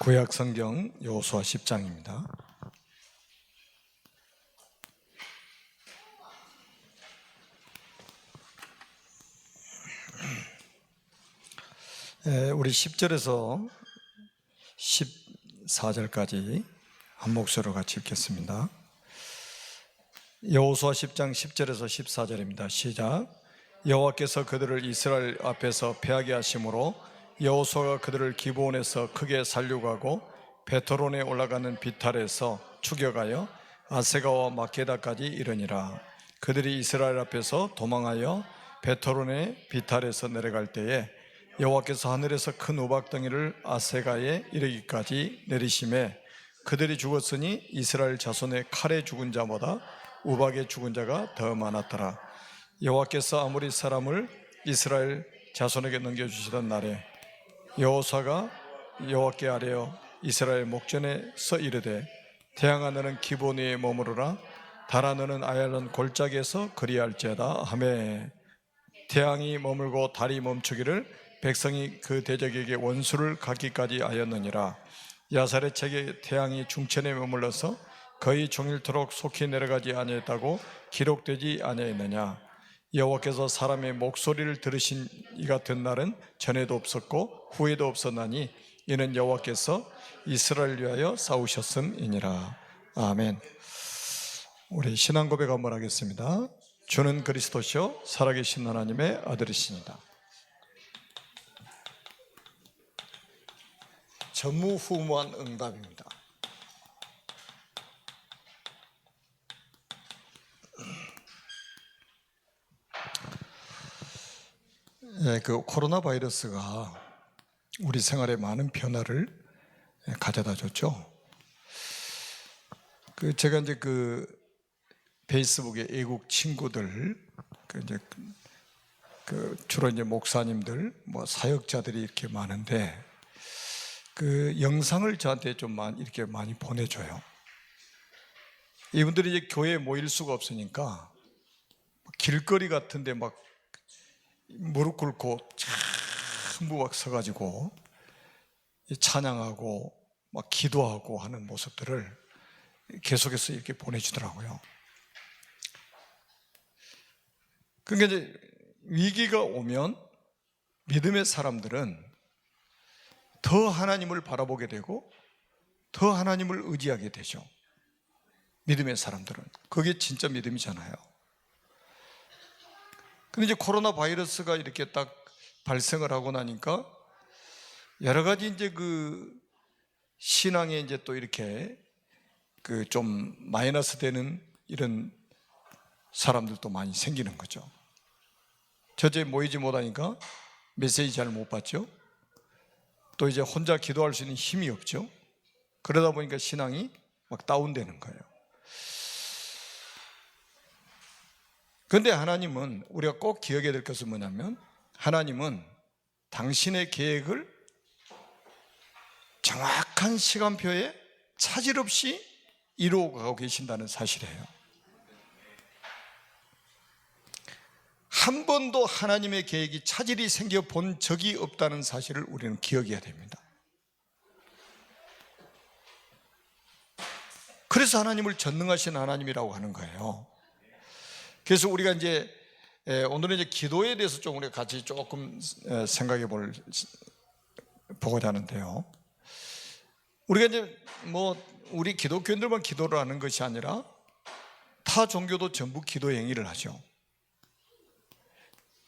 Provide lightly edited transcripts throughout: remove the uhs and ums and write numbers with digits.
구약 성경 여호수아 10장입니다. 우리 10절에서 14절까지 한 목소리로 같이 읽겠습니다. 여호수아 10장 10절에서 14절입니다. 시작. 여호와께서 그들을 이스라엘 앞에서 패하게 하심으로 여호수아가 그들을 기브온에서 크게 살려가고 베토론에 올라가는 비탈에서 추격하여 아세가와 마케다까지 이르니라. 그들이 이스라엘 앞에서 도망하여 베토론의 비탈에서 내려갈 때에 여호와께서 하늘에서 큰 우박덩이를 아세가에 이르기까지 내리심에 그들이 죽었으니 이스라엘 자손의 칼에 죽은 자보다 우박에 죽은 자가 더 많았더라. 여호와께서 아모리 사람을 이스라엘 자손에게 넘겨주시던 날에 여호수아가 여호와께 아뢰어 이스라엘 목전에서 이르되 태양아 너는 기브온 위에 머무르라 달아 너는 아얄론 골짜기에서 그리할지어다 하매 태양이 머물고 달이 멈추기를 백성이 그 대적에게 원수를 갖기까지 하였느니라. 야살의 책에 태양이 중천에 머물러서 거의 종일토록 속히 내려가지 아니했다고 기록되지 아니했느냐. 여호와께서 사람의 목소리를 들으신 이 같은 날은 전에도 없었고 후에도 없었나니 이는 여호와께서 이스라엘을 위하여 싸우셨음이니라. 아멘. 우리 신앙 고백 한번 하겠습니다. 주는 그리스도시요 살아계신 하나님의 아들이십니다. 전무후무한 응답입니다. 그 코로나 바이러스가 우리 생활에 많은 변화를 가져다 줬죠. 제가 이제 페이스북에 애국 친구들, 주로 이제 목사님들, 사역자들이 이렇게 많은데 영상을 저한테 좀 이렇게 많이 보내줘요. 이분들이 이제 교회에 모일 수가 없으니까 길거리 같은데 무릎 꿇고 전부 서가지고 찬양하고 기도하고 하는 모습들을 계속해서 이렇게 보내주더라고요. 그러니까 이제 위기가 오면 믿음의 사람들은 더 하나님을 바라보게 되고 더 하나님을 의지하게 되죠. 믿음의 사람들은 그게 진짜 믿음이잖아요. 근데 이제 코로나 바이러스가 이렇게 딱 발생을 하고 나니까 여러 가지 이제 신앙에 이제 또 이렇게 좀 마이너스 되는 이런 사람들도 많이 생기는 거죠. 저제 모이지 못하니까 메시지 잘 못 받죠. 또 이제 혼자 기도할 수 있는 힘이 없죠. 그러다 보니까 신앙이 다운되는 거예요. 그런데 하나님은 우리가 꼭 기억해야 될 것은 뭐냐면 하나님은 당신의 계획을 정확한 시간표에 차질 없이 이루어가고 계신다는 사실이에요. 한 번도 하나님의 계획이 차질이 생겨 본 적이 없다는 사실을 우리는 기억해야 됩니다. 그래서 하나님을 전능하신 하나님이라고 하는 거예요. 그래서 우리가 이제 오늘은 이제 기도에 대해서 좀 우리가 같이 조금 생각해 보고자 하는데요. 우리가 이제 우리 기독교인들만 기도를 하는 것이 아니라 타 종교도 전부 기도 행위를 하죠.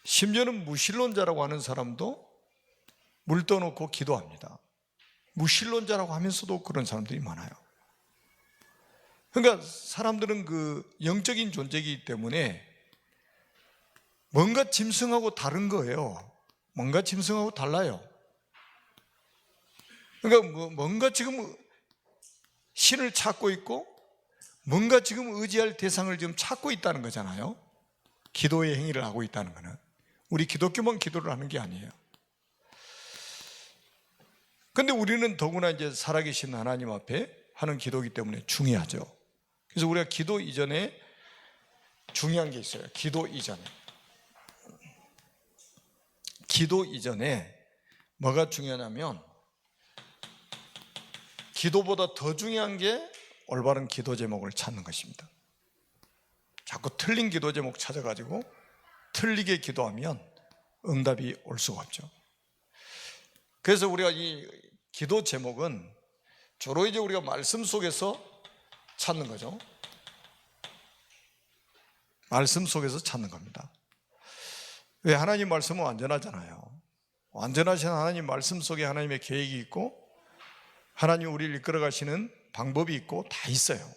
심지어는 무신론자라고 하는 사람도 물 떠놓고 기도합니다. 무신론자라고 하면서도 그런 사람들이 많아요. 그러니까 사람들은 영적인 존재이기 때문에 뭔가 짐승하고 다른 거예요. 뭔가 짐승하고 달라요. 그러니까 뭔가 지금 신을 찾고 있고 뭔가 지금 의지할 대상을 지금 찾고 있다는 거잖아요. 기도의 행위를 하고 있다는 거는 우리 기독교만 기도를 하는 게 아니에요. 그런데 우리는 더구나 이제 살아계신 하나님 앞에 하는 기도이기 때문에 중요하죠. 그래서 우리가 기도 이전에 중요한 게 있어요. 기도 이전에 뭐가 중요하냐면 기도보다 더 중요한 게 올바른 기도 제목을 찾는 것입니다. 자꾸 틀린 기도 제목 찾아가지고 틀리게 기도하면 응답이 올 수가 없죠. 그래서 우리가 이 기도 제목은 주로 이제 우리가 말씀 속에서 찾는 거죠. 말씀 속에서 찾는 겁니다. 왜? 하나님 말씀은 완전하잖아요. 완전하신 하나님 말씀 속에 하나님의 계획이 있고 하나님 우리를 이끌어 가시는 방법이 있고 다 있어요.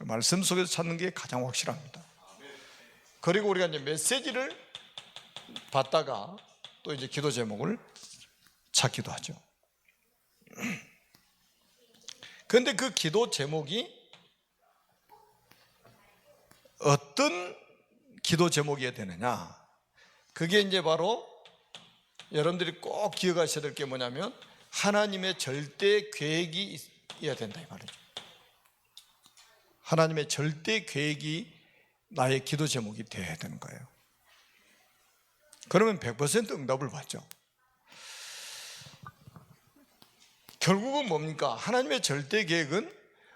말씀 속에서 찾는 게 가장 확실합니다. 그리고 우리가 이제 메시지를 받다가 또 이제 기도 제목을 찾기도 하죠. 그런데 그 기도 제목이 어떤 기도 제목이어야 되느냐? 그게 이제 바로 여러분들이 꼭 기억하셔야 될 게 뭐냐면 하나님의 절대 계획이 있어야 된다 이 말이죠. 하나님의 절대 계획이 나의 기도 제목이 되어야 되는 거예요. 그러면 100% 응답을 받죠. 결국은 뭡니까? 하나님의 절대 계획은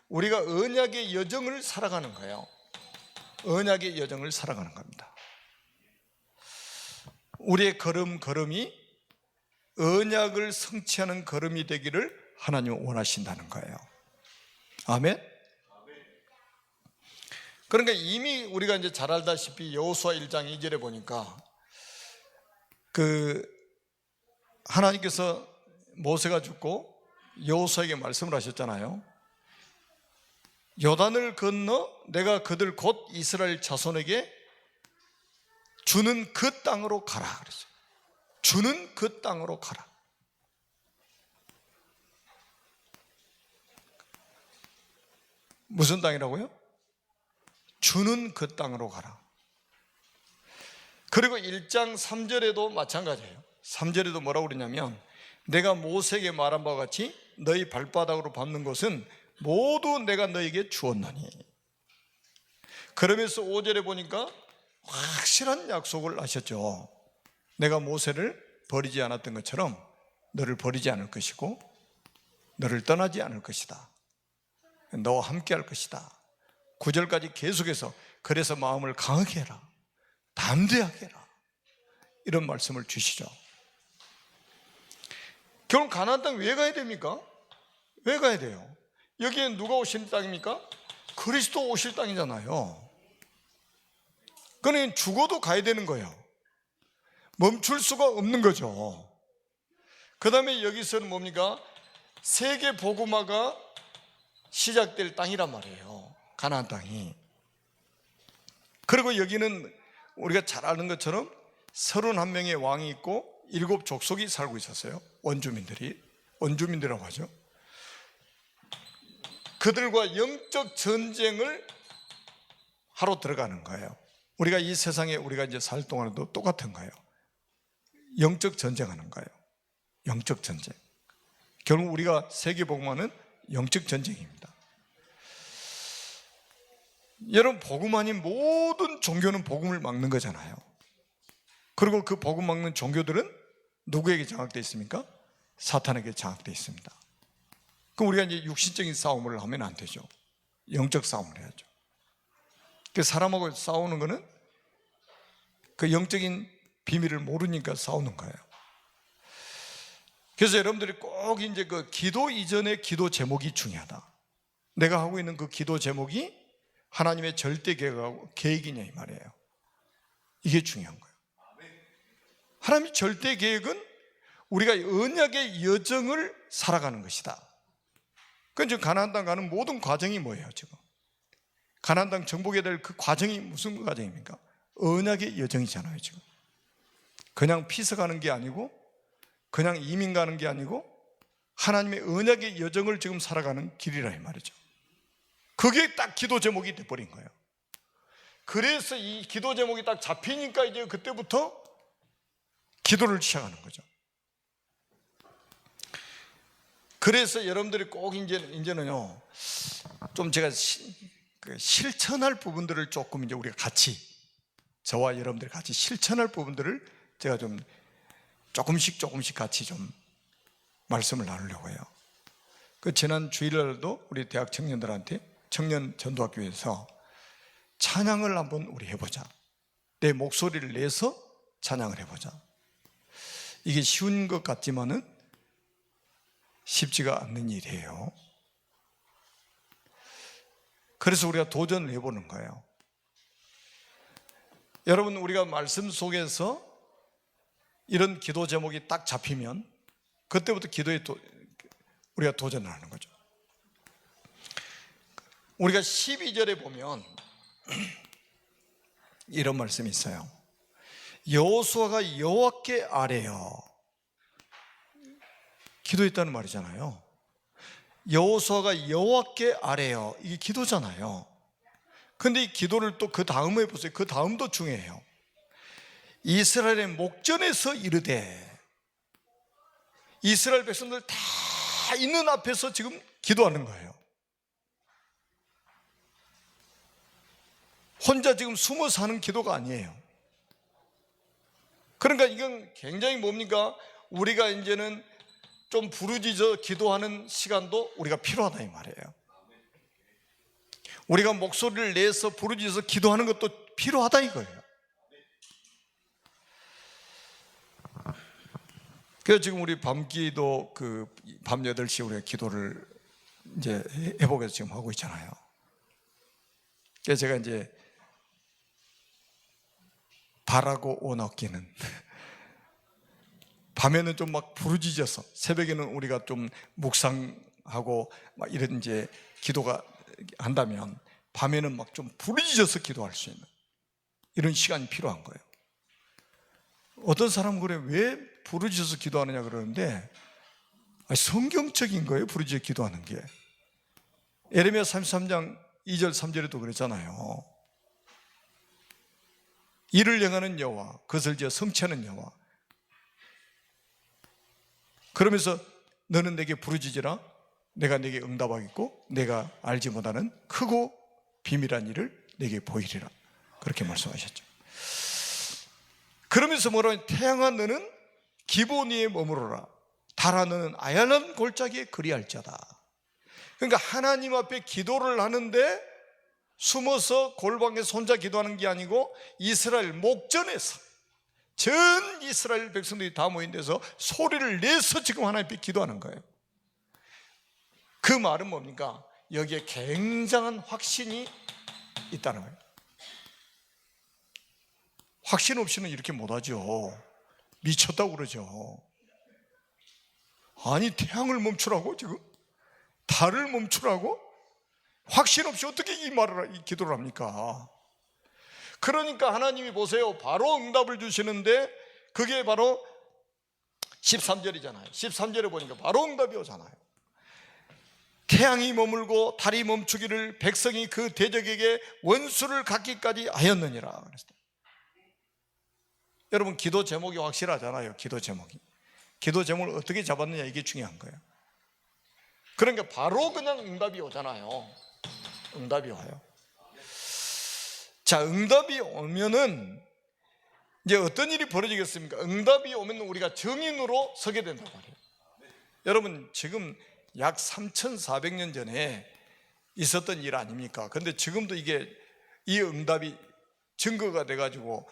우리가 언약의 여정을 살아가는 거예요. 언약의 여정을 살아가는 겁니다. 우리의 걸음걸음이 언약을 성취하는 걸음이 되기를 하나님은 원하신다는 거예요. 아멘? 그러니까 이미 우리가 이제 잘 알다시피 여호수아 1장 2절에 보니까 하나님께서 모세가 죽고 여호수아에게 말씀을 하셨잖아요. 요단을 건너 내가 그들 곧 이스라엘 자손에게 주는 그 땅으로 가라 그랬어요. 주는 그 땅으로 가라. 무슨 땅이라고요? 주는 그 땅으로 가라. 그리고 1장 3절에도 마찬가지예요. 3절에도 뭐라고 그러냐면 내가 모세에게 말한 바와 같이 너희 발바닥으로 밟는 것은 모두 내가 너에게 주었노니. 그러면서 5절에 보니까 확실한 약속을 하셨죠. 내가 모세를 버리지 않았던 것처럼 너를 버리지 않을 것이고 너를 떠나지 않을 것이다. 너와 함께 할 것이다. 9절까지 계속해서 그래서 마음을 강하게 해라. 담대하게 해라. 이런 말씀을 주시죠. 결국 가나안 땅 왜 가야 됩니까? 왜 가야 돼요? 여기에 누가 오실 땅입니까? 그리스도 오실 땅이잖아요. 그러니 죽어도 가야 되는 거예요. 멈출 수가 없는 거죠. 그 다음에 여기서는 뭡니까? 세계 복음화가 시작될 땅이란 말이에요. 가나안 땅이. 그리고 여기는 우리가 잘 아는 것처럼 31명의 왕이 있고 7 족속이 살고 있었어요. 원주민들이라고 하죠. 그들과 영적 전쟁을 하러 들어가는 거예요. 우리가 이 세상에 우리가 이제 살 동안에도 똑같은 거예요. 영적 전쟁하는 거예요. 영적 전쟁. 결국 우리가 세계복음화는 영적 전쟁입니다. 여러분, 복음 아닌 모든 종교는 복음을 막는 거잖아요. 그리고 그 복음 막는 종교들은 누구에게 장악되어 있습니까? 사탄에게 장악되어 있습니다. 그럼 우리가 이제 육신적인 싸움을 하면 안 되죠. 영적 싸움을 해야죠. 그 사람하고 싸우는 거는 그 영적인 비밀을 모르니까 싸우는 거예요. 그래서 여러분들이 꼭 이제 그 기도 이전의 기도 제목이 중요하다. 내가 하고 있는 그 기도 제목이 하나님의 절대 계획이냐 이 말이에요. 이게 중요한 거예요. 하나님의 절대 계획은 우리가 언약의 여정을 살아가는 것이다. 그건 지금 가나안 땅 가는 모든 과정이 뭐예요? 지금 가나안 땅 정복해야 될 그 과정이 무슨 과정입니까? 언약의 여정이잖아요. 지금 그냥 피서 가는 게 아니고 그냥 이민 가는 게 아니고 하나님의 언약의 여정을 지금 살아가는 길이라 이 말이죠. 그게 딱 기도 제목이 돼버린 거예요. 그래서 이 기도 제목이 딱 잡히니까 이제 그때부터 기도를 시작하는 거죠. 그래서 여러분들이 꼭 이제는요, 좀 제가 실천할 부분들을 조금 이제 우리가 같이, 저와 여러분들이 같이 실천할 부분들을 제가 좀 조금씩 같이 좀 말씀을 나누려고 해요. 그 지난 주일날도 우리 대학 청년들한테 청년 전도학교에서 찬양을 한번 우리 해보자. 내 목소리를 내서 찬양을 해보자. 이게 쉬운 것 같지만은 쉽지가 않는 일이에요. 그래서 우리가 도전을 해보는 거예요. 여러분, 우리가 말씀 속에서 이런 기도 제목이 딱 잡히면 그때부터 기도에 우리가 도전을 하는 거죠. 우리가 12절에 보면 이런 말씀이 있어요. 여호수아가 여호와께 아뢰어. 기도했다는 말이잖아요. 여호수아가 여호와께 아뢰어. 이게 기도잖아요. 근데 이 기도를 또 그 다음에 보세요. 그 다음도 중요해요. 이스라엘의 목전에서 이르되. 이스라엘 백성들 다 있는 앞에서 지금 기도하는 거예요. 혼자 지금 숨어서 하는 기도가 아니에요. 그러니까 이건 굉장히 뭡니까? 우리가 이제는 좀 부르짖어 기도하는 시간도 우리가 필요하다 이 말이에요. 우리가 목소리를 내서 부르짖어서 기도하는 것도 필요하다 이거예요. 그래서 지금 우리 밤기도 밤 8시 우리가 기도를 이제 회복해서 지금 하고 있잖아요. 그래서 제가 이제 바라고 온 어깨는 밤에는 좀 막 부르짖어서, 새벽에는 우리가 좀 묵상하고 막 이런 이제 기도가 한다면 밤에는 막 좀 부르짖어서 기도할 수 있는 이런 시간이 필요한 거예요. 어떤 사람은 그래, 왜 부르짖어서 기도하느냐 그러는데 성경적인 거예요. 부르짖어 기도하는 게. 예레미야 33장 2절 3절에도 그랬잖아요. 이를 행하는 여호와, 그것을 지어 성취하는 여호와. 그러면서 너는 내게 부르짖으라. 내가 내게 응답하겠고 내가 알지 못하는 크고 비밀한 일을 내게 보이리라. 그렇게 말씀하셨죠. 그러면서 뭐라고? 태양아 너는 기본 위에 머무르라. 달아 너는 아야난 골짜기에 그리할 자다. 그러니까 하나님 앞에 기도를 하는데 숨어서 골방에서 혼자 기도하는 게 아니고 이스라엘 목전에서 전 이스라엘 백성들이 다 모인 데서 소리를 내서 지금 하나님 앞에 기도하는 거예요. 그 말은 뭡니까? 여기에 굉장한 확신이 있다는 거예요. 확신 없이는 이렇게 못하죠. 미쳤다고 그러죠. 아니, 태양을 멈추라고 지금? 달을 멈추라고? 확신 없이 어떻게 이 기도를 합니까? 그러니까 하나님이 보세요. 바로 응답을 주시는데 그게 바로 13절이잖아요. 13절에 보니까 바로 응답이 오잖아요. 태양이 머물고 달이 멈추기를 백성이 그 대적에게 원수를 갖기까지 하였느니라 그랬어요. 여러분, 기도 제목이 확실하잖아요. 기도 제목을 어떻게 잡았느냐, 이게 중요한 거예요. 그러니까 바로 그냥 응답이 오잖아요. 응답이 와요. 자, 응답이 오면은 이제 어떤 일이 벌어지겠습니까? 응답이 오면 우리가 증인으로 서게 된단 말이에요. 여러분, 지금 약 3,400년 전에 있었던 일 아닙니까? 근데 지금도 이게 이 응답이 증거가 돼가지고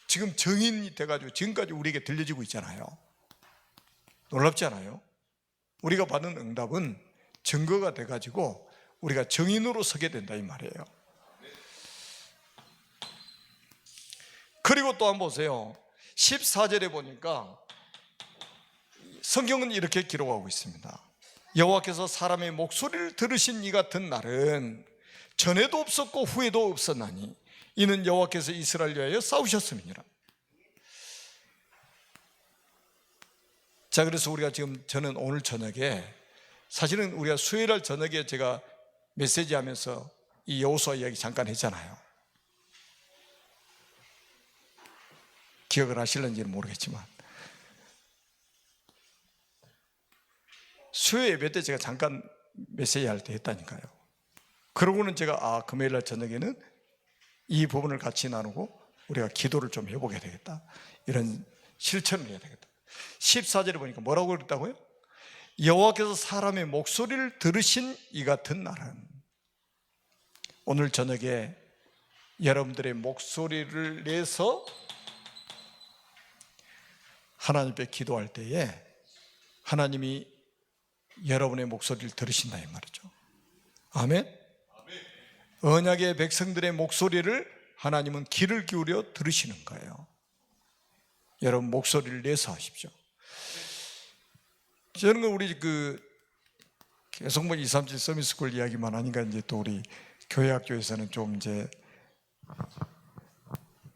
지금 증인이 돼가지고 지금까지 우리에게 들려지고 있잖아요. 놀랍지 않아요? 우리가 받는 응답은 증거가 돼가지고 우리가 증인으로 서게 된다 이 말이에요. 그리고 또 한번 보세요. 14절에 보니까 성경은 이렇게 기록하고 있습니다. 여호와께서 사람의 목소리를 들으신 이 같은 날은 전에도 없었고 후에도 없었나니 이는 여호와께서 이스라엘 위하여 싸우셨음이니라. 자, 그래서 우리가 지금, 저는 오늘 저녁에, 사실은 우리가 수요일날 저녁에 제가 메시지 하면서 이 여호수아 이야기 잠깐 했잖아요. 기억을 하실는지는 모르겠지만 수요 예배 때 제가 잠깐 메시지 할 때 했다니까요. 그러고는 제가 금요일날 저녁에는 이 부분을 같이 나누고 우리가 기도를 좀 해보게 되겠다, 이런 실천을 해야 되겠다. 14절에 보니까 뭐라고 그랬다고요? 여호와께서 사람의 목소리를 들으신 이 같은 날은, 오늘 저녁에 여러분들의 목소리를 내서 하나님 앞에 기도할 때에 하나님이 여러분의 목소리를 들으신다 이 말이죠. 아멘. 언약의 백성들의 목소리를 하나님은 귀를 기울여 들으시는 거예요. 여러분 목소리를 내서 하십시오. 저는 우리 계속 237 서밋스쿨 이야기만 하니까 이제 또 우리 교회학교에서는 좀 이제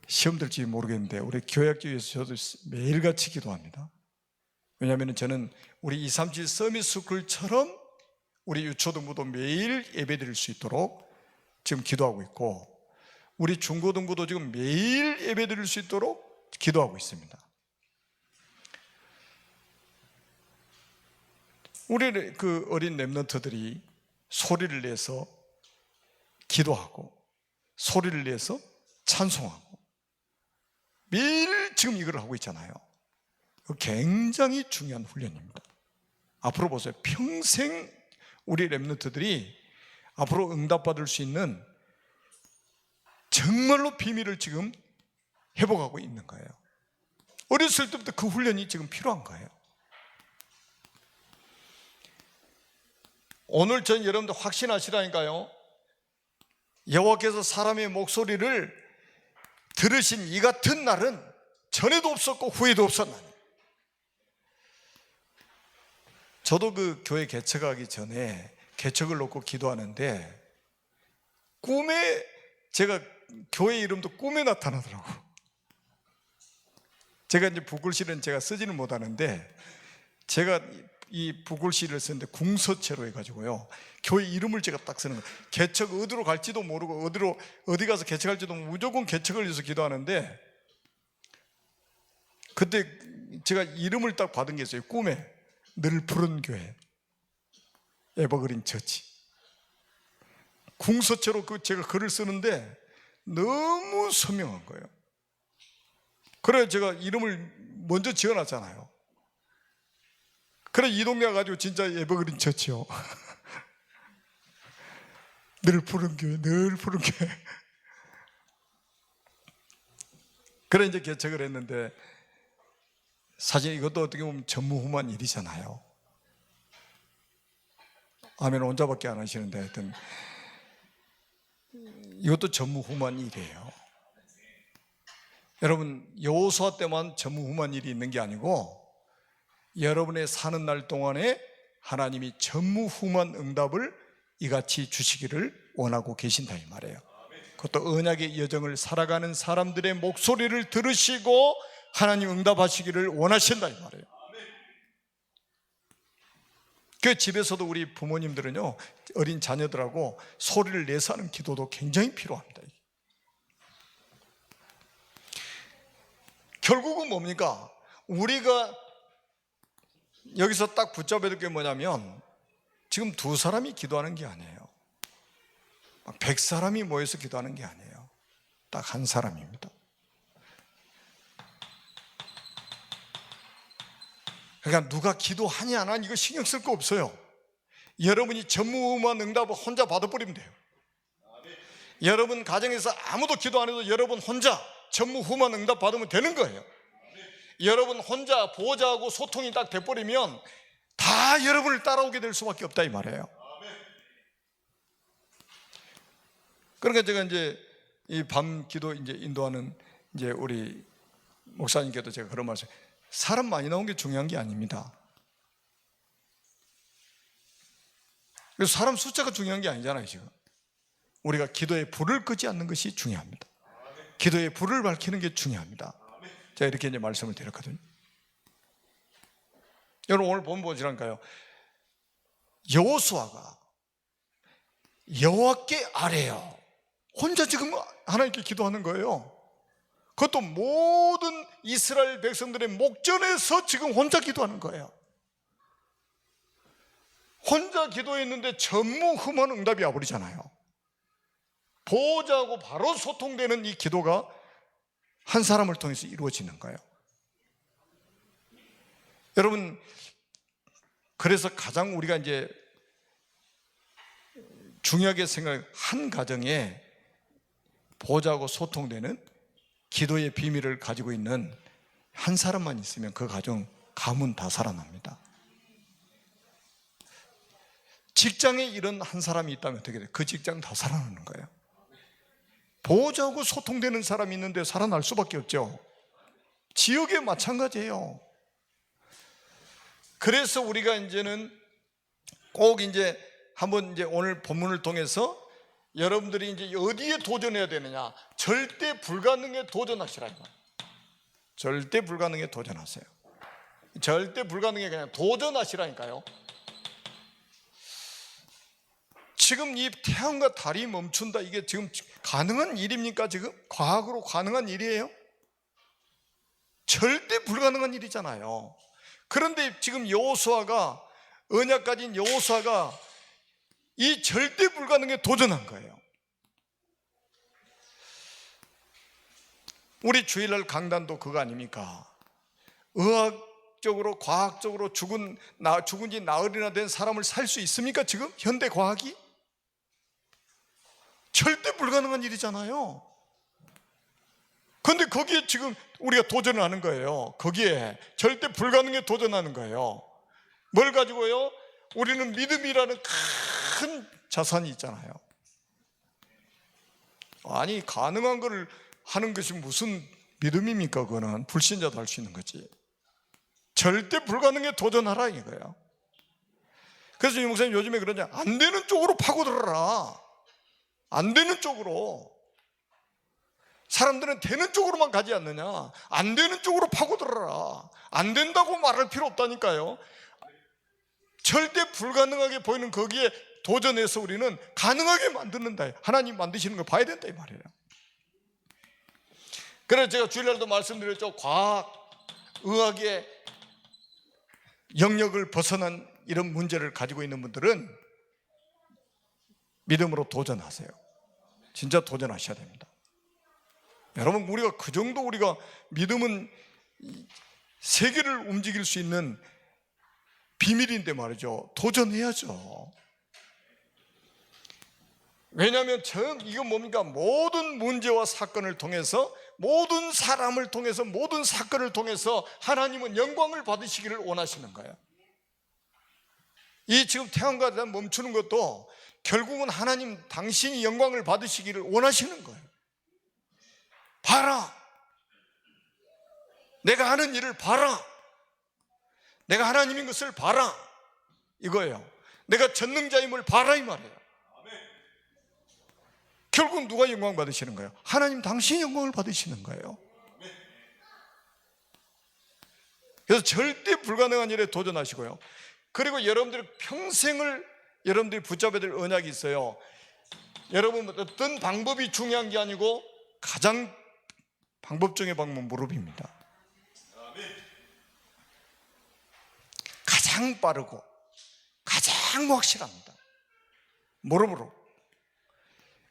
시험 들지 모르겠는데, 우리 교회학교에서 저도 매일같이 기도합니다. 왜냐하면 저는 우리 237 서밋스쿨처럼 우리 유초등부도 매일 예배드릴 수 있도록 지금 기도하고 있고, 우리 중고등부도 지금 매일 예배드릴 수 있도록 기도하고 있습니다. 우리 어린 렘넌트들이 소리를 내서 기도하고 소리를 내서 찬송하고 매일 지금 이걸 하고 있잖아요. 굉장히 중요한 훈련입니다. 앞으로 보세요. 평생 우리 렘넌트들이 앞으로 응답받을 수 있는 정말로 비밀을 지금 회복하고 있는 거예요. 어렸을 때부터 그 훈련이 지금 필요한 거예요. 오늘 전 여러분들 확신하시라니까요. 여호와께서 사람의 목소리를 들으신 이 같은 날은 전에도 없었고 후에도 없었나니. 저도 교회 개척하기 전에 개척을 놓고 기도하는데 꿈에, 제가 교회 이름도 꿈에 나타나더라고. 제가 이제 붓글씨는 제가 쓰지는 못하는데, 제가 이 붓글씨를 쓰는데 궁서체로 해가지고요, 교회 이름을 제가 딱 쓰는 거예요. 개척 어디로 갈지도 모르고 어디 가서 개척할지도 모르고 무조건 개척을 위해서 기도하는데, 그때 제가 이름을 딱 받은 게 있어요. 꿈에 늘 푸른 교회 에버그린 처치. 궁서체로 제가 글을 쓰는데 너무 선명한 거예요. 그래 제가 이름을 먼저 지어놨잖아요. 그래 이 동네 가지고 진짜 에버그린 처치요. 늘 푸른 교회, 늘 푸른 교회. 그래 이제 개척을 했는데, 사실 이것도 어떻게 보면 전무후무한 일이잖아요. 아멘. 혼자밖에 안 하시는데 하여튼 이것도 전무후무한 일이에요. 여러분 여호수아 때만 전무후무한 일이 있는 게 아니고, 여러분의 사는 날 동안에 하나님이 전무후무한 응답을 이같이 주시기를 원하고 계신다 이 말이에요. 그것도 언약의 여정을 살아가는 사람들의 목소리를 들으시고 하나님 응답하시기를 원하신다 이 말이에요. 그 집에서도 우리 부모님들은요, 어린 자녀들하고 소리를 내서 하는 기도도 굉장히 필요합니다. 결국은 뭡니까? 우리가 여기서 딱 붙잡아야 될 게 뭐냐면, 지금 두 사람이 기도하는 게 아니에요. 100사람이 모여서 기도하는 게 아니에요. 딱 한 사람입니다. 그러니까 누가 기도하냐 안 하냐 이거 신경 쓸 거 없어요. 여러분이 전무후무한 응답을 혼자 받아버리면 돼요. 여러분 가정에서 아무도 기도 안 해도 여러분 혼자 전무후무한 응답 받으면 되는 거예요. 여러분 혼자 보호자하고 소통이 딱 돼버리면 다 여러분을 따라오게 될 수밖에 없다 이 말이에요. 그러니까 제가 이제 이 밤 기도 이제 인도하는 이제 우리 목사님께도 제가 그런 말씀, 사람 많이 나온 게 중요한 게 아닙니다. 그래서 사람 숫자가 중요한 게 아니잖아요. 지금 우리가 기도에 불을 끄지 않는 것이 중요합니다. 기도에 불을 밝히는 게 중요합니다. 제가 이렇게 이제 말씀을 드렸거든요. 여러분 오늘 본 보시라니까요. 여호수아가 여호와께 아뢰요. 혼자 지금 하나님께 기도하는 거예요. 그것도 모든 이스라엘 백성들의 목전에서 지금 혼자 기도하는 거예요. 혼자 기도했는데 전무후무한 응답이 와버리잖아요. 보호자하고 바로 소통되는 이 기도가 한 사람을 통해서 이루어지는 거예요. 여러분 그래서 가장 우리가 이제 중요하게 한 가정에 보호자하고 소통되는 기도의 비밀을 가지고 있는 한 사람만 있으면 그 가문 다 살아납니다. 직장에 이런 한 사람이 있다면 어떻게 돼요? 그 직장 다 살아나는 거예요. 보호자하고 소통되는 사람이 있는데 살아날 수밖에 없죠. 지역에 마찬가지예요. 그래서 우리가 이제는 꼭 이제 한번 이제 오늘 본문을 통해서 여러분들이 이제 어디에 도전해야 되느냐? 절대 불가능에 도전하시라. 절대 불가능에 도전하세요. 절대 불가능에 그냥 도전하시라니까요. 지금 이 태양과 달이 멈춘다, 이게 지금 가능한 일입니까? 지금 과학으로 가능한 일이에요? 절대 불가능한 일이잖아요. 그런데 지금 여호수아가, 언약 가진 여호수아가 이 절대 불가능에 도전한 거예요. 우리 주일날 강단도 그거 아닙니까? 의학적으로, 과학적으로 죽은 지 나흘이나 된 사람을 살 수 있습니까? 지금 현대 과학이? 절대 불가능한 일이잖아요. 그런데 거기에 지금 우리가 도전을 하는 거예요. 거기에 절대 불가능에 도전하는 거예요. 뭘 가지고요? 우리는 믿음이라는 큰 자산이 있잖아요. 아니, 가능한 걸 하는 것이 무슨 믿음입니까? 그거는 불신자도 할 수 있는 거지. 절대 불가능에 도전하라 이거예요. 그래서 이 목사님 요즘에 그러냐, 안 되는 쪽으로 파고들어라. 안 되는 쪽으로. 사람들은 되는 쪽으로만 가지 않느냐. 안 되는 쪽으로 파고들어라. 안 된다고 말할 필요 없다니까요. 절대 불가능하게 보이는 거기에 도전해서 우리는 가능하게 만드는다. 하나님 만드시는 걸 봐야 된다 이 말이에요. 그래서 제가 주일날도 말씀드렸죠. 과학, 의학의 영역을 벗어난 이런 문제를 가지고 있는 분들은 믿음으로 도전하세요. 진짜 도전하셔야 됩니다. 여러분, 우리가 그 정도, 우리가 믿음은 세계를 움직일 수 있는 비밀인데 말이죠. 도전해야죠. 왜냐하면 이건 뭡니까? 모든 문제와 사건을 통해서, 모든 사람을 통해서, 모든 사건을 통해서 하나님은 영광을 받으시기를 원하시는 거예요. 이 지금 태양과 달 멈추는 것도 결국은 하나님 당신이 영광을 받으시기를 원하시는 거예요. 봐라. 내가 하는 일을 봐라. 내가 하나님인 것을 봐라. 이거예요. 내가 전능자임을 봐라 이 말이에요. 결국 누가 영광 받으시는 거예요? 하나님 당신이 영광을 받으시는 거예요. 그래서 절대 불가능한 일에 도전하시고요. 그리고 여러분들이 평생을 여러분들이 붙잡아야 될 언약이 있어요. 여러분, 어떤 방법이 중요한 게 아니고 가장 방법 중의 방법은 무릎입니다. 가장 빠르고 가장 확실합니다. 무릎으로.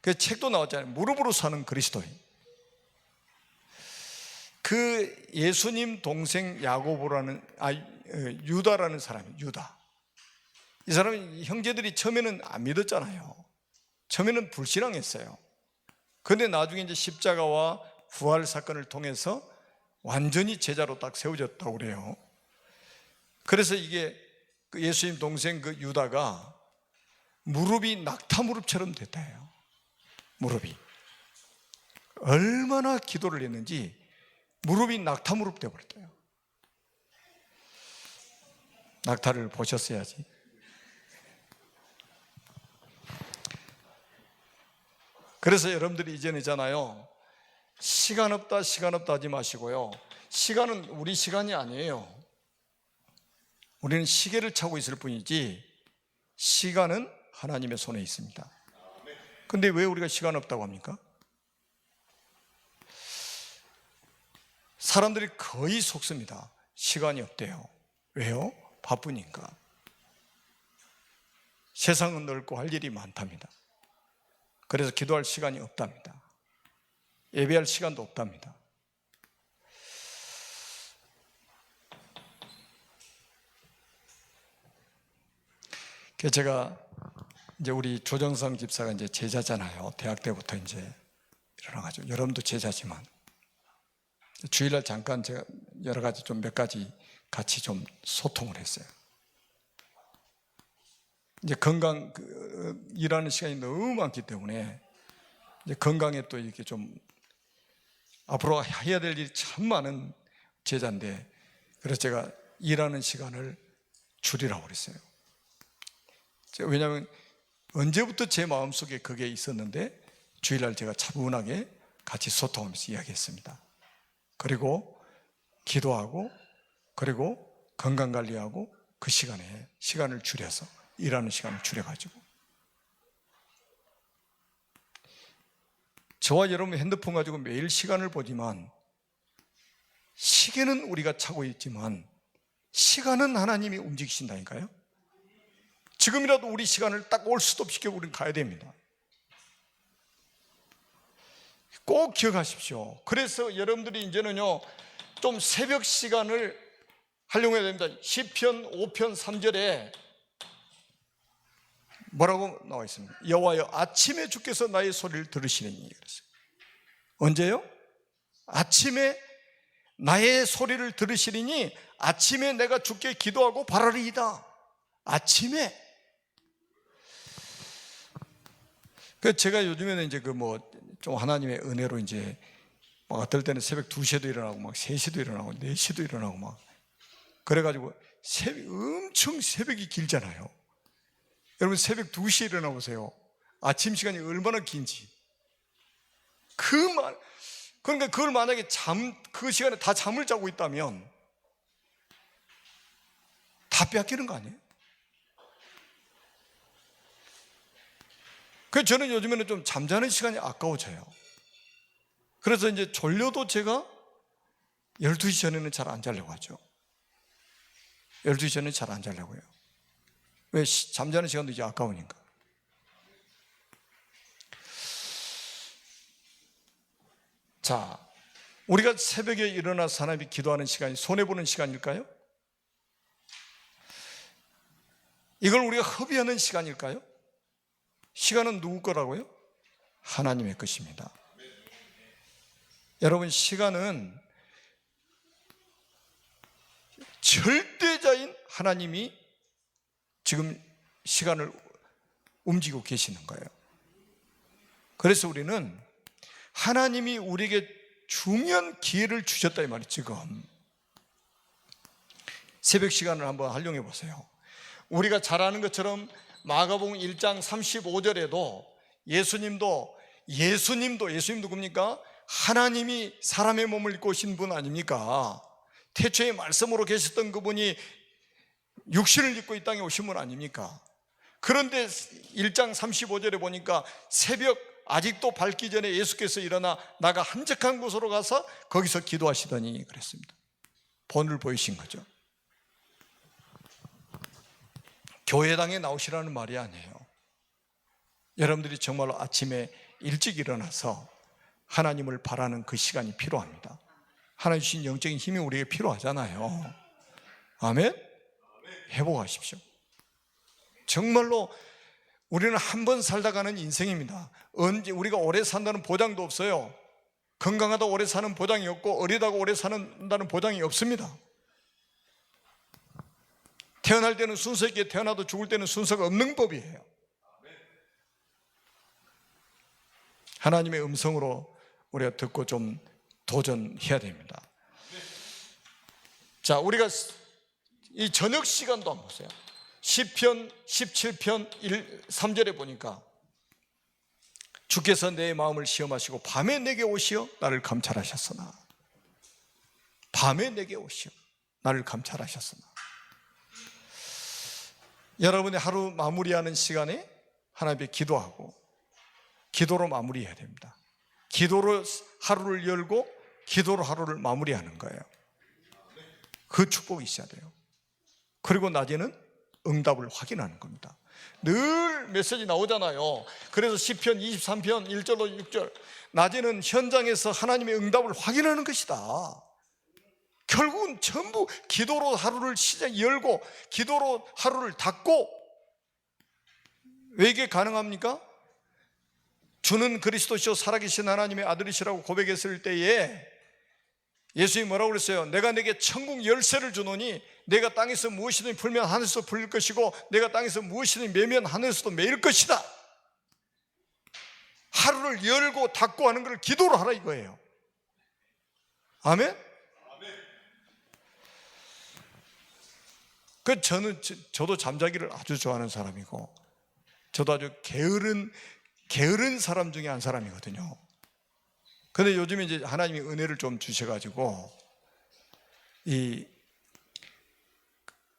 그 책도 나왔잖아요. 무릎으로 사는 그리스도인. 그 예수님 동생 야고보라는 유다라는 사람이, 유다. 이 사람이, 형제들이 처음에는 안 믿었잖아요. 처음에는 불신앙했어요. 그런데 나중에 이제 십자가와 부활 사건을 통해서 완전히 제자로 딱 세워졌다고 그래요. 그래서 이게 예수님 동생 그 유다가 무릎이 낙타 무릎처럼 됐다요. 무릎이 얼마나 기도를 했는지 무릎이 낙타 무릎 되어버렸대요. 낙타를 보셨어야지. 그래서 여러분들이 이제는 있잖아요, 시간 없다 시간 없다 하지 마시고요. 시간은 우리 시간이 아니에요. 우리는 시계를 차고 있을 뿐이지 시간은 하나님의 손에 있습니다. 근데 왜 우리가 시간 없다고 합니까? 사람들이 거의 속습니다. 시간이 없대요. 왜요? 바쁘니까. 세상은 넓고 할 일이 많답니다. 그래서 기도할 시간이 없답니다. 예배할 시간도 없답니다. 제가 이제 우리 조정성 집사가 이제 제자잖아요. 대학 때부터 이제 일어나가지고, 여러분도 제자지만 주일날 잠깐 제가 여러 가지 좀 몇 가지 같이 좀 소통을 했어요. 이제 일하는 시간이 너무 많기 때문에 이제 건강에 또 이렇게 좀 앞으로 해야 될 일이 참 많은 제자인데, 그래서 제가 일하는 시간을 줄이라고 그랬어요. 왜냐하면 언제부터 제 마음속에 그게 있었는데 주일날 제가 차분하게 같이 소통하면서 이야기했습니다. 그리고 기도하고, 그리고 건강관리하고, 그 시간을 줄여서, 일하는 시간을 줄여가지고, 저와 여러분 핸드폰 가지고 매일 시간을 보지만 시계는 우리가 차고 있지만 시간은 하나님이 움직이신다니까요. 지금이라도 우리 시간을 딱 올 수도 없이 우리는 가야 됩니다. 꼭 기억하십시오. 그래서 여러분들이 이제는요, 좀 새벽 시간을 활용해야 됩니다. 시편 5편 3절에 뭐라고 나와 있습니다. 여호와여, 아침에 주께서 나의 소리를 들으시느니. 그랬어요. 언제요? 아침에 나의 소리를 들으시리니 아침에 내가 주께 기도하고 바라리이다. 아침에. 제가 요즘에는 이제 좀 하나님의 은혜로 이제 어떨 때는 새벽 2시에도 일어나고 3시도 일어나고 4시도 일어나고 그래가지고 엄청 새벽이 길잖아요. 여러분 새벽 2시에 일어나 보세요. 아침 시간이 얼마나 긴지. 그러니까 그걸 만약에 그 시간에 다 잠을 자고 있다면 다 빼앗기는 거 아니에요? 그래서 저는 요즘에는 좀 잠자는 시간이 아까워져요. 그래서 이제 졸려도 제가 12시 전에는 잘 안 자려고 하죠. 12시 전에는 잘 안 자려고 해요. 왜? 잠자는 시간도 이제 아까우니까. 자, 우리가 새벽에 일어나서 하나님이 기도하는 시간이 손해보는 시간일까요? 이걸 우리가 허비하는 시간일까요? 시간은 누구 거라고요? 하나님의 것입니다. 여러분, 시간은 절대자인 하나님이 지금 시간을 움직이고 계시는 거예요. 그래서 우리는 하나님이 우리에게 중요한 기회를 주셨다 이 말이에요. 지금 새벽 시간을 한번 활용해 보세요. 우리가 잘 아는 것처럼 마가복음 1장 35절에도 예수님도 누굽니까? 하나님이 사람의 몸을 입고 오신 분 아닙니까? 태초에 말씀으로 계셨던 그분이 육신을 입고 이 땅에 오신 분 아닙니까? 그런데 1장 35절에 보니까 새벽 아직도 밝기 전에 예수께서 일어나 나가 한적한 곳으로 가서 거기서 기도하시더니 그랬습니다. 본을 보이신 거죠. 교회당에 나오시라는 말이 아니에요. 여러분들이 정말로 아침에 일찍 일어나서 하나님을 바라는 그 시간이 필요합니다. 하나님 주신 영적인 힘이 우리에게 필요하잖아요. 아멘? 회복하십시오. 정말로 우리는 한 번 살다 가는 인생입니다. 언제 우리가 오래 산다는 보장도 없어요. 건강하다 오래 사는 보장이 없고 어리다고 오래 산다는 보장이 없습니다. 태어날 때는 순서 있게 태어나도 죽을 때는 순서가 없는 법이에요. 하나님의 음성으로 우리가 듣고 좀 도전해야 됩니다. 자, 우리가 이 저녁 시간도 한번 보세요. 시편 17편 3절에 보니까 주께서 내 마음을 시험하시고 밤에 내게 오시어 나를 감찰하셨으나, 밤에 내게 오시어 나를 감찰하셨으나. 여러분의 하루 마무리하는 시간에 하나님께 기도하고 기도로 마무리해야 됩니다. 기도로 하루를 열고 기도로 하루를 마무리하는 거예요. 그 축복이 있어야 돼요. 그리고 낮에는 응답을 확인하는 겁니다. 늘 메시지 나오잖아요. 그래서 시편 23편 1절로 6절, 낮에는 현장에서 하나님의 응답을 확인하는 것이다. 결국은 전부 기도로 하루를 열고 기도로 하루를 닫고 왜 이게 가능합니까? 주는 그리스도시요 살아계신 하나님의 아들이시라고 고백했을 때에 예수님이 뭐라고 그랬어요? 내가 내게 천국 열쇠를 주노니 내가 땅에서 무엇이든 풀면 하늘에서 풀릴 것이고 내가 땅에서 무엇이든 매면 하늘에서도 매일 것이다. 하루를 열고 닫고 하는 걸 기도로 하라 이거예요. 아멘? 저도 잠자기를 아주 좋아하는 사람이고 저도 아주 게으른 사람 중에 한 사람이거든요. 근데 요즘에 이제 하나님이 은혜를 좀 주셔가지고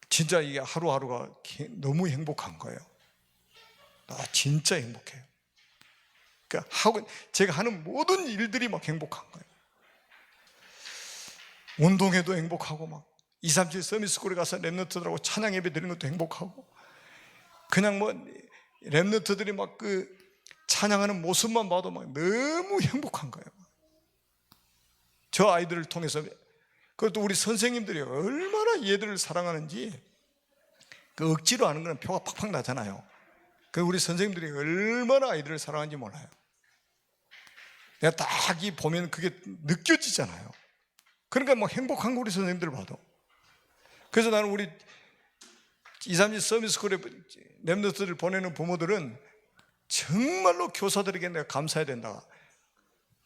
진짜 이게 하루하루가 너무 행복한 거예요. 진짜 행복해요. 그러니까 제가 하는 모든 일들이 막 행복한 거예요. 운동회도 행복하고 막 237 서밋스쿨에 가서 랩런트들하고 찬양 예배 드리는 것도 행복하고 그냥 뭐 랩런트들이 막 찬양하는 모습만 봐도 막 너무 행복한 거예요. 저 아이들을 통해서 그것도 우리 선생님들이 얼마나 얘들을 사랑하는지 억지로 하는 건 표가 팍팍 나잖아요. 우리 선생님들이 얼마나 아이들을 사랑하는지 몰라요. 내가 딱 보면 그게 느껴지잖아요. 그러니까 막 행복한 거 우리 선생님들 봐도. 그래서 나는 우리 237 서밋스쿨에 랩런트들을 보내는 부모들은 정말로 교사들에게 내가 감사해야 된다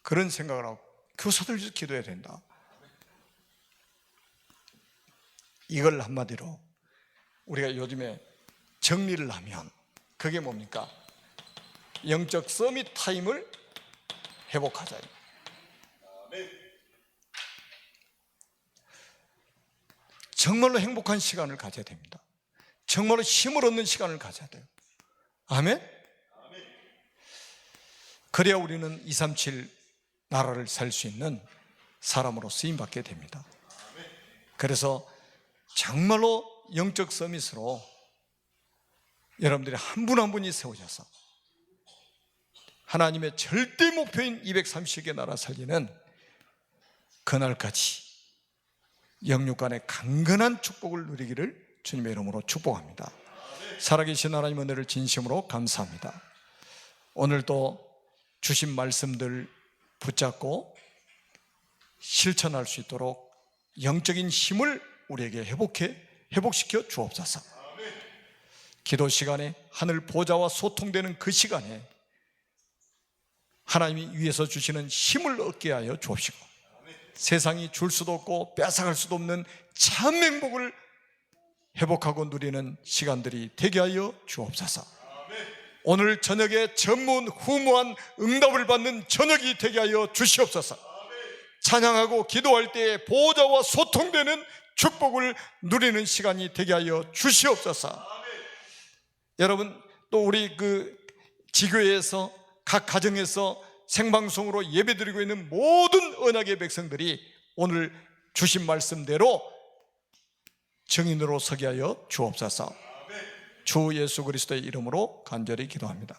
그런 생각을 하고 교사들 위해서 기도해야 된다. 이걸 한마디로 우리가 요즘에 정리를 하면 그게 뭡니까? 영적 서밋 타임을 회복하자. 정말로 행복한 시간을 가져야 됩니다. 정말로 힘을 얻는 시간을 가져야 돼요. 아멘? 그래야 우리는 237 나라를 살 수 있는 사람으로 쓰임받게 됩니다. 그래서 정말로 영적 서밋으로 여러분들이 한 분 한 분이 세우셔서 하나님의 절대 목표인 230개 나라 살리는 그날까지 영육간의 강건한 축복을 누리기를 주님의 이름으로 축복합니다. 살아계신 하나님 은혜를 진심으로 감사합니다. 오늘도 주신 말씀들 붙잡고 실천할 수 있도록 영적인 힘을 우리에게 회복시켜 주옵소서. 기도 시간에 하늘 보좌와 소통되는 그 시간에 하나님이 위에서 주시는 힘을 얻게 하여 주옵시고 세상이 줄 수도 없고 뺏어갈 수도 없는 참 행복을 회복하고 누리는 시간들이 되게 하여 주옵소서. 오늘 저녁에 전문후무한 응답을 받는 저녁이 되게 하여 주시옵소서. 찬양하고 기도할 때 보호자와 소통되는 축복을 누리는 시간이 되게 하여 주시옵소서. 여러분 또 우리 지교회에서 각 가정에서 생방송으로 예배드리고 있는 모든 언약의 백성들이 오늘 주신 말씀대로 증인으로 서게 하여 주옵소서. 주 예수 그리스도의 이름으로 간절히 기도합니다.